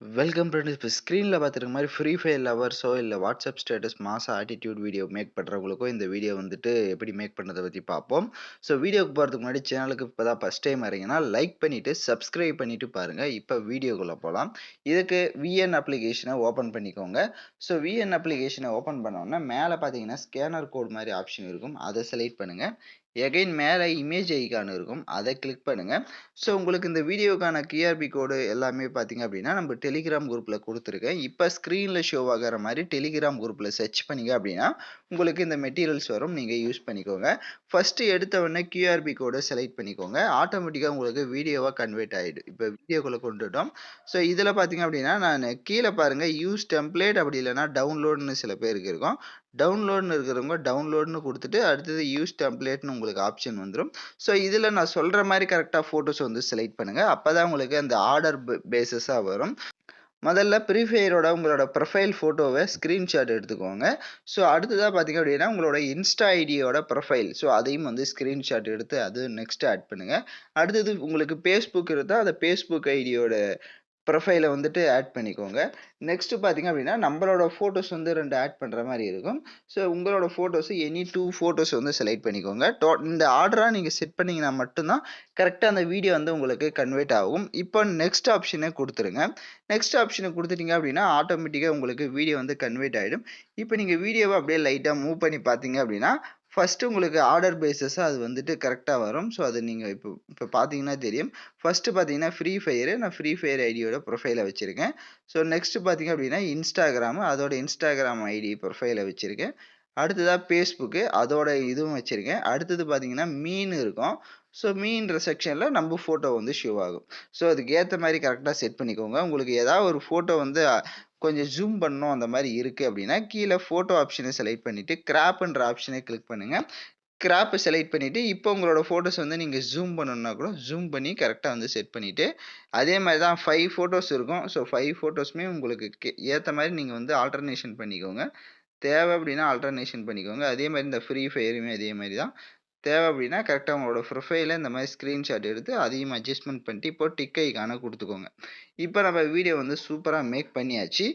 Welcome friends. இப்போ ஸ்க்ரீனில் பார்த்துருக்க மாதிரி ஃப்ரீ ஃபயர் லவர்ஸோ இல்லை வாட்ஸ்அப் ஸ்டேட்டஸ் மாச ஆட்டிடியூட் வீடியோ மேக் பண்ணுறவங்களுக்கோ இந்த வீடியோ வந்துட்டு எப்படி மேக் பண்ணுறதை பற்றி பார்ப்போம். ஸோ வீடியோக்கு போகிறதுக்கு முன்னாடி சேனலுக்கு இப்போ தான் ஃபஸ்ட் டைம் வரீங்கன்னா லைக் பண்ணிவிட்டு சப்ஸ்கிரைப் பண்ணிவிட்டு பாருங்கள். இப்போ வீடியோக்குள்ளே போகலாம். இதுக்கு விஎன் அப்ளிகேஷனை ஓப்பன் பண்ணிக்கோங்க. ஸோ விஎன் அப்ளிகேஷனை ஓப்பன் பண்ணோன்னா மேலே பார்த்தீங்கன்னா ஸ்கேனர் கோட் மாதிரி ஆப்ஷன் இருக்கும், அதை செலக்ட் பண்ணுங்கள். எகைன் மேலே இமேஜ் ஐக்கான் இருக்கும், அதை கிளிக் பண்ணுங்கள். ஸோ உங்களுக்கு இந்த வீடியோக்கான கிஆர்பி கோடு எல்லாமே பார்த்தீங்க அப்படின்னா நம்ம டெலிகிராம் குரூப்பில் கொடுத்துருக்கேன். இப்போ ஸ்க்ரீனில் ஷோ ஆகிற மாதிரி டெலிகிராம் குரூப்பில் சர்ச் பண்ணிங்க அப்படின்னா உங்களுக்கு இந்த மெட்டீரியல்ஸ் வரும், நீங்கள் யூஸ் பண்ணிக்கோங்க. ஃபஸ்ட்டு எடுத்த உடனே கியூஆர்பி கோடை செலக்ட் பண்ணிக்கோங்க. ஆட்டோமேட்டிக்காக உங்களுக்கு வீடியோவாக கன்வெர்ட் ஆகிடும். இப்போ வீடியோக்குள்ளே கொண்டுட்டோம். ஸோ இதில் பார்த்தீங்க அப்படின்னா நான் கீழே பாருங்கள் யூஸ் டெம்ப்ளேட், அப்படி இல்லைனா டவுன்லோடுன்னு சில பேருக்கு இருக்கும். டவுன்லோடுன்னு இருக்கிறவங்க டவுன்லோடுன்னு கொடுத்துட்டு அடுத்தது யூஸ் டெம்ப்ளேட்னு உங்களுக்கு ஆப்ஷன் வந்துடும். ஸோ இதில் நான் சொல்கிற மாதிரி கரெக்டாக ஃபோட்டோஸ் வந்து செலக்ட் பண்ணுங்கள். அப்போ தான் உங்களுக்கு அந்த ஆர்டர் பேஸஸாக வரும். முதல்ல ப்ரீ ஃபயரோட உங்களோட ப்ரொஃபைல் ஃபோட்டோவை ஸ்க்ரீன்ஷாட் எடுத்துக்கோங்க. ஸோ அடுத்ததாக பார்த்தீங்க அப்படின்னா உங்களோட இன்ஸ்டா ஐடியோட ப்ரொஃபைல், ஸோ அதையும் வந்து ஸ்க்ரீன்ஷாட் எடுத்து அது நெக்ஸ்ட் ஆட் பண்ணுங்கள். அடுத்தது உங்களுக்கு ஃபேஸ்புக் இருந்தால் அந்த ஃபேஸ்புக் ஐடியோட ப்ரொஃபைலை வந்துட்டு ஆட் பண்ணிக்கோங்க. நெக்ஸ்ட்டு பார்த்தீங்க அப்படின்னா நம்மளோட ஃபோட்டோஸ் வந்து 2 ஆட் பண்ணுற மாதிரி இருக்கும். ஸோ உங்களோட ஃபோட்டோஸு எனி 2 ஃபோட்டோஸ் வந்து செலக்ட் பண்ணிக்கோங்க. இந்த ஆர்டராக நீங்கள் செட் பண்ணிங்கன்னா மட்டும்தான் கரெக்டாக அந்த வீடியோ வந்து உங்களுக்கு கன்வெர்ட் ஆகும். இப்போ நெக்ஸ்ட் ஆப்ஷனை கொடுத்துருங்க. நெக்ஸ்ட் ஆப்ஷனை கொடுத்துட்டீங்க அப்படின்னா ஆட்டோமேட்டிக்காக உங்களுக்கு வீடியோ வந்து கன்வெர்ட் ஆகிடும். இப்போ நீங்கள் வீடியோவை அப்படியே லைட்டாக மூவ் பண்ணி பார்த்தீங்க அப்படின்னா ஃபஸ்ட்டு உங்களுக்கு ஆர்டர் பேஸஸாக அது வந்துட்டு கரெக்டாக வரும். ஸோ அது நீங்கள் இப்போ பார்த்தீங்கன்னா தெரியும். ஃபஸ்ட்டு பார்த்தீங்கன்னா ஃப்ரீ ஃபயரு, நான் ஃப்ரீ ஃபயர் ஐடியோட ப்ரொஃபைலை வச்சுருக்கேன். ஸோ நெக்ஸ்ட்டு பார்த்தீங்க அப்படின்னா இன்ஸ்டாகிராமு, அதோட இன்ஸ்டாகிராம் ஐடி ப்ரொஃபைலை வச்சுருக்கேன். அடுத்ததாக ஃபேஸ்புக்கு, அதோட இதுவும் வச்சுருக்கேன். அடுத்தது பார்த்தீங்கன்னா மீன் இருக்கும். ஸோ மீன்ற செக்ஷனில் நம்ம ஃபோட்டோ வந்து ஷோ ஆகும். ஸோ அதுக்கு ஏற்ற மாதிரி கரெக்டாக செட் பண்ணிக்கோங்க. உங்களுக்கு ஏதாவது ஒரு ஃபோட்டோ வந்து கொஞ்சம் ஜூம் பண்ணணும் அந்த மாதிரி இருக்குது அப்படின்னா கீழே ஃபோட்டோ ஆப்ஷனை செலக்ட் பண்ணிவிட்டு கிராப்ன்ற ஆப்ஷனை கிளிக் பண்ணுங்கள். கிராப்பை செலக்ட் பண்ணிவிட்டு இப்போ உங்களோட ஃபோட்டோஸ் வந்து நீங்கள் ஜூம் பண்ணணுன்னா கூட ஜூம் பண்ணி கரெக்டாக வந்து செட் பண்ணிவிட்டு அதே மாதிரி தான் 5 ஃபோட்டோஸ் இருக்கும். ஸோ 5 ஃபோட்டோஸுமே உங்களுக்கு ஏற்ற மாதிரி நீங்கள் வந்து ஆல்டர்னேஷன் பண்ணிக்கோங்க. தேவை அப்படின்னா ஆல்டர்னேஷன் பண்ணிக்கோங்க. அதே மாதிரி இந்த ஃப்ரீ ஃபயருமே அதே மாதிரி தான். தேவை அப்படின்னா கரெக்டாக உங்களோட ப்ரொஃபைலை இந்த மாதிரி ஸ்க்ரீன்ஷாட் எடுத்து அதையும் அட்ஜஸ்ட்மெண்ட் பண்ணிட்டு இப்போ டிக் ஐக்கான கொடுத்துக்கோங்க. இப்போ நம்ம வீடியோ வந்து சூப்பராக மேக் பண்ணியாச்சு.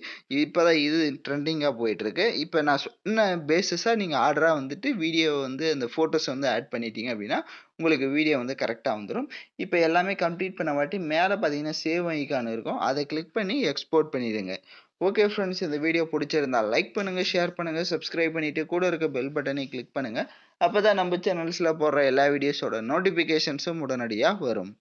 இப்போ தான் இது ட்ரெண்டிங்காக போயிட்டுருக்கு. இப்போ நான் சொன்ன பேஸஸாக நீங்கள் ஆர்டராக வந்துட்டு வீடியோ வந்து அந்த ஃபோட்டோஸ் வந்து ஆட் பண்ணிட்டீங்க அப்படின்னா உங்களுக்கு வீடியோ வந்து கரெக்டாக வந்துடும். இப்போ எல்லாமே கம்ப்ளீட் பண்ண வாட்டி மேலே பார்த்தீங்கன்னா சேவ் ஐக்கான் இருக்கும், அதை கிளிக் பண்ணி எக்ஸ்போர்ட் பண்ணிடுங்க. ஓகே ஃப்ரெண்ட்ஸ், இந்த வீடியோ பிடிச்சிருந்தா லைக் பண்ணுங்கள், ஷேர் பண்ணுங்கள், சப்ஸ்கிரைப் பண்ணிவிட்டு கூட இருக்க பெல் பட்டனை கிளிக் பண்ணுங்கள். அப்போ தான் நம்ம சேனல்ஸில் போடுற எல்லா வீடியோஸோட நோட்டிஃபிகேஷன்ஸும் உடனடியாக வரும்.